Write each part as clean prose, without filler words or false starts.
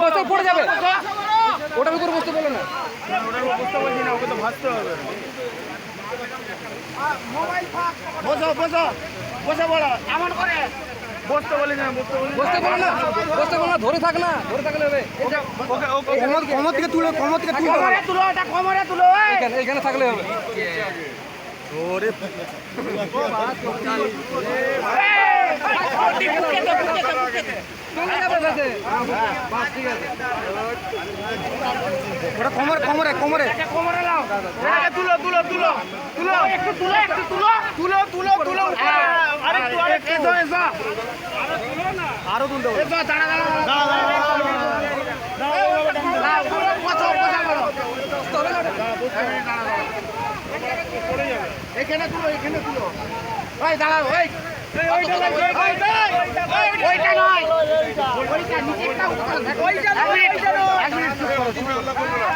বসে পড়ে যাবে, ওটার উপর বসতে বলো না। ওটার উপর বসতে বলছি না, ওকে তো ভাসতে হবে। বসো বসো বসে পড়ো, এমন করে বসতে বলি না, বসতে বলি বসতে বলো না, বসতে বলো না, ধরে থাক না, ধরে থাকলে হবে। কোমর থেকে তুলো, কোমর থেকে তুলো, কোমরে তুলো, এটা কোমরে তুলো, এখানে এখানে থাকলে হবে। ওরে চলে যাবে কাছে। বাস ঠিক আছে। ওটা কোমরে কোমরে কোমরে কোমরে নাও, এটা তুলো তুলো তুলো তুলো, একটু তুলো, একটু তুলো তুলো তুলো তুলো, আরেকটু আরেকটু, এসো এসো, আরো তুলো না, আরো তুলতে হবে, এসো, দাঁড়া দাঁড়া দাঁড়া দাঁড়া, বসো বসা করো, এখানে তুলো, এখানে তুলো, ওই দাঁড়াও, ওই ওইটা নয়, ওইটা নিচেরটা ওইটা নয়, এক মিনিট চুপ করো,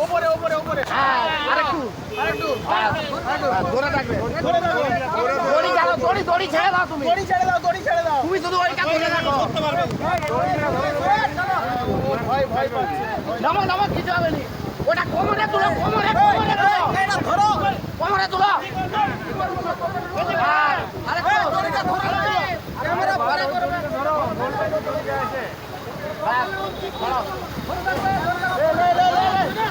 উপরে উপরে উপরে, আরেকটু আরেকটু ধরে থাকবে, দড়ি ছাড়ো, দড়ি দড়ি ছেড়ে দাও, তুমি দড়ি ছেড়ে দাও, দড়ি ছেড়ে দাও, তুমি শুধু ওইটা ধরে রাখো, করতে পারবে, ভয় ভয় পাচ্ছি, নামো নামো, কিছু হবে না, ওটা কোমরে তুলো, কোমরে কোমরে তুলো, এটা ধরো, কোমরে তুলো, আরেকটু দড়িটা ধরে রাখো, ক্যামেরা পরে করবে, ধরো দড়ি আছে, বাস ধরো, লে লে লে লে,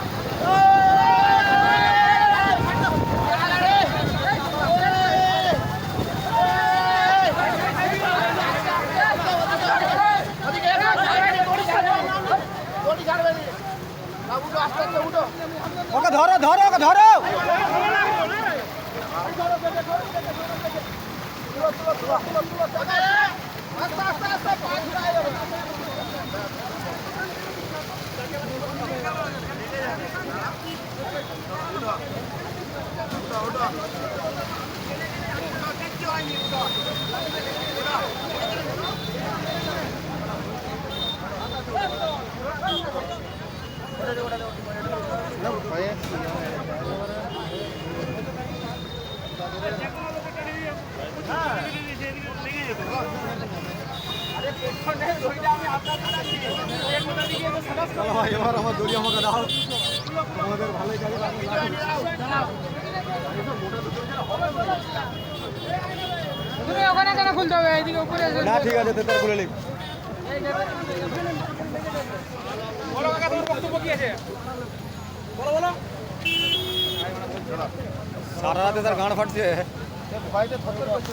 ওকে ধরো ধরো, ওকে ধরো, এবার আমার দড়ি আমাকে দাও, আমাদের ভালোই কাজে লাগবে, তুমি ওখানে কেন খুলতে হবে, এইদিকে উপরে না ঠিক আছে তার খুলে নিই, বলো কাকা, তোমার বক্তব্য কি আছে, বলো বলো। সারা রাতে তার গান ফাটছে, ভয়তে থরথর করছে।